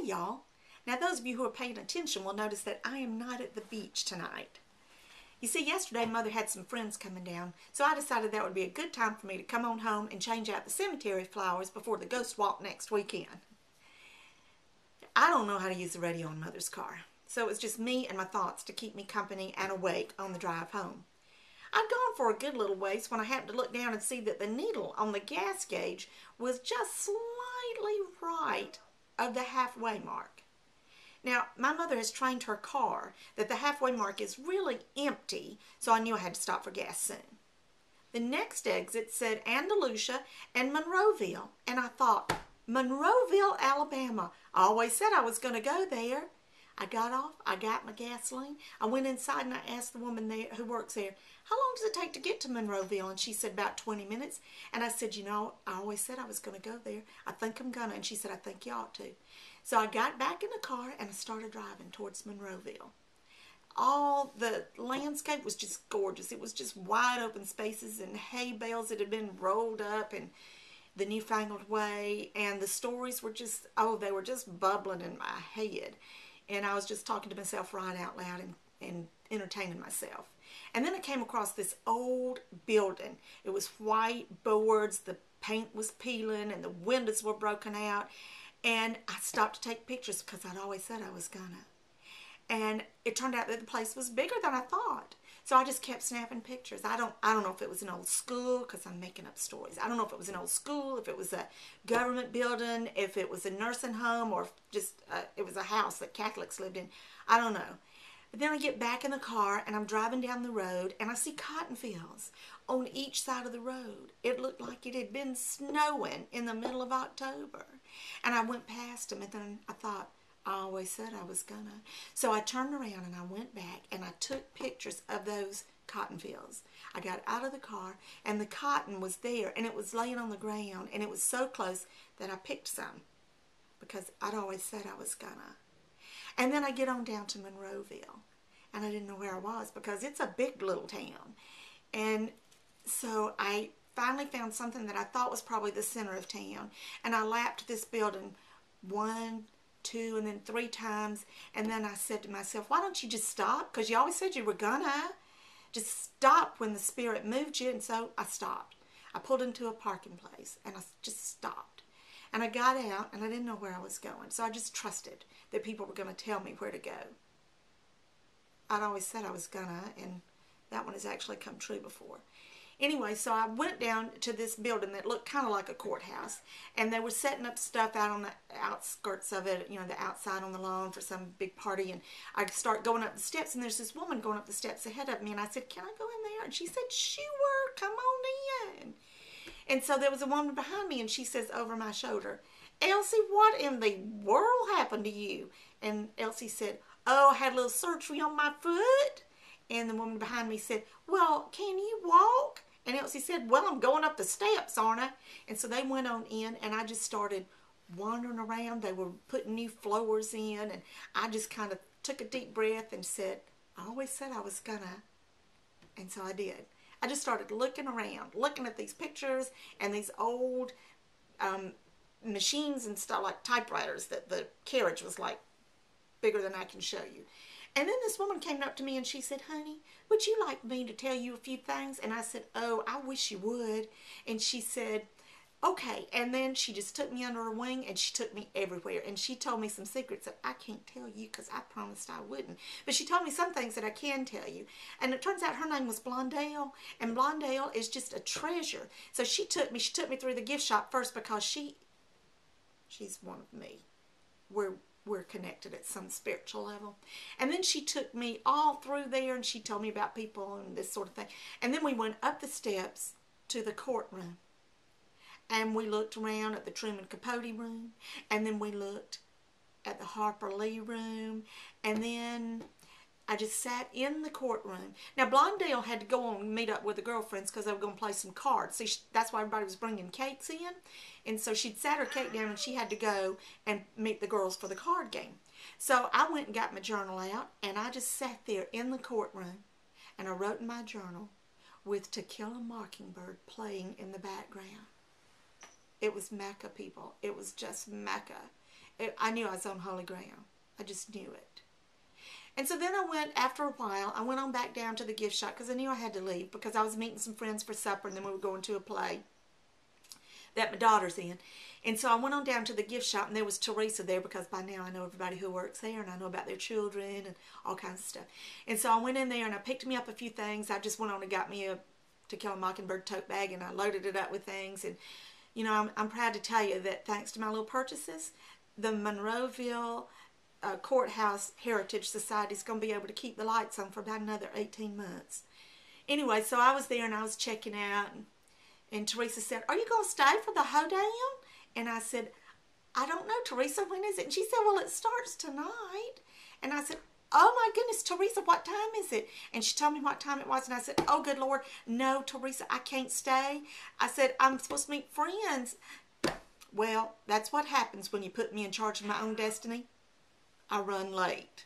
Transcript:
y'all. Now those of you who are paying attention will notice that I am not at the beach tonight. You see, yesterday Mother had some friends coming down, so I decided that would be a good time for me to come on home and change out the cemetery flowers before the ghost walk next weekend. I don't know how to use the radio in Mother's car, so it was just me and my thoughts to keep me company and awake on the drive home. I'd gone for a good little ways when I happened to look down and see that the needle on the gas gauge was just slightly right of the halfway mark. Now, my mother has trained her car that the halfway mark is really empty, so I knew I had to stop for gas soon. The next exit said Andalusia and Monroeville, and I thought, Monroeville, Alabama. I always said I was going to go there. I got off, I got my gasoline, I went inside and I asked the woman there who works there, how long does it take to get to Monroeville? And she said about 20 minutes. And I said, you know, I always said I was going to go there. I think I'm going to. And she said, I think you ought to. So I got back in the car and I started driving towards Monroeville. All the landscape was just gorgeous. It was just wide open spaces and hay bales that had been rolled up and the newfangled way. And the stories were just, oh, they were just bubbling in my head. And I was just talking to myself right out loud and entertaining myself. And then I came across this old building. It was white boards, the paint was peeling, and the windows were broken out. And I stopped to take pictures because I'd always said I was gonna. And it turned out that the place was bigger than I thought. So I just kept snapping pictures. I don't know if it was an old school, because I'm making up stories. I don't know if it was an old school, if it was a government building, if it was a nursing home, or if just it was a house that Catholics lived in. I don't know. But then I get back in the car and I'm driving down the road and I see cotton fields on each side of the road. It looked like it had been snowing in the middle of October. And I went past them and then I thought, I always said I was gonna. So I turned around and I went back and I took pictures of those cotton fields. I got out of the car and the cotton was there and it was laying on the ground and it was so close that I picked some because I'd always said I was gonna. And then I get on down to Monroeville and I didn't know where I was because it's a big little town. And so I finally found something that I thought was probably the center of town. And I lapped this building 1, 2, and then 3 times. And then I said to myself, why don't you just stop? Because you always said you were gonna. Just stop when the Spirit moved you. And so I stopped. I pulled into a parking place and I just stopped. And I got out and I didn't know where I was going. So I just trusted that people were going to tell me where to go. I'd always said I was gonna, and that one has actually come true before. Anyway, so I went down to this building that looked kind of like a courthouse, and they were setting up stuff out on the outskirts of it, you know, the outside on the lawn for some big party, and I start going up the steps, and there's this woman going up the steps ahead of me, and I said, can I go in there? And she said, sure, come on in. And so there was a woman behind me, and she says over my shoulder, Elsie, what in the world happened to you? And Elsie said, oh, I had a little surgery on my foot. And the woman behind me said, well, can you walk? And Elsie said, well, I'm going up the steps, aren't I? And so they went on in, and I just started wandering around. They were putting new floors in, and I just kind of took a deep breath and said, I always said I was gonna. And so I did. I just started looking around, looking at these pictures and these old machines and stuff, like typewriters, that the carriage was like bigger than I can show you. And then this woman came up to me and she said, honey, would you like me to tell you a few things? And I said, oh, I wish you would. And she said, okay. And then she just took me under her wing and she took me everywhere. And she told me some secrets that I can't tell you because I promised I wouldn't. But she told me some things that I can tell you. And it turns out her name was Blondell. And Blondell is just a treasure. So she took me through the gift shop first because she's one of me. We're connected at some spiritual level. And then she took me all through there and she told me about people and this sort of thing. And then we went up the steps to the courtroom. And we looked around at the Truman Capote room. And then we looked at the Harper Lee room. And then I just sat in the courtroom. Now, Blondell had to go on and meet up with the girlfriends because they were going to play some cards. See, that's why everybody was bringing cakes in. And so she'd sat her cake down and she had to go and meet the girls for the card game. So I went and got my journal out and I just sat there in the courtroom and I wrote in my journal, with To Kill a Mockingbird playing in the background. It was Mecca, people. It was just Mecca. I knew I was on holy ground. I just knew it. And so then I went, after a while, I went on back down to the gift shop because I knew I had to leave because I was meeting some friends for supper and then we were going to a play that my daughter's in. And so I went on down to the gift shop and there was Teresa there because by now I know everybody who works there and I know about their children and all kinds of stuff. And so I went in there and I picked me up a few things. I just went on and got me a To Kill a Mockingbird tote bag and I loaded it up with things. And, you know, I'm proud to tell you that thanks to my little purchases, the Monroeville Courthouse Heritage Society is going to be able to keep the lights on for about another 18 months. Anyway, so I was there and I was checking out and Teresa said, "Are you going to stay for the hoedown?" And I said, "I don't know, Teresa, when is it?" And she said, "Well, it starts tonight." And I said, "Oh my goodness, Teresa, what time is it?" And she told me what time it was and I said, "Oh good Lord, no, Teresa, I can't stay." I said, "I'm supposed to meet friends." Well, that's what happens when you put me in charge of my own destiny. I run late.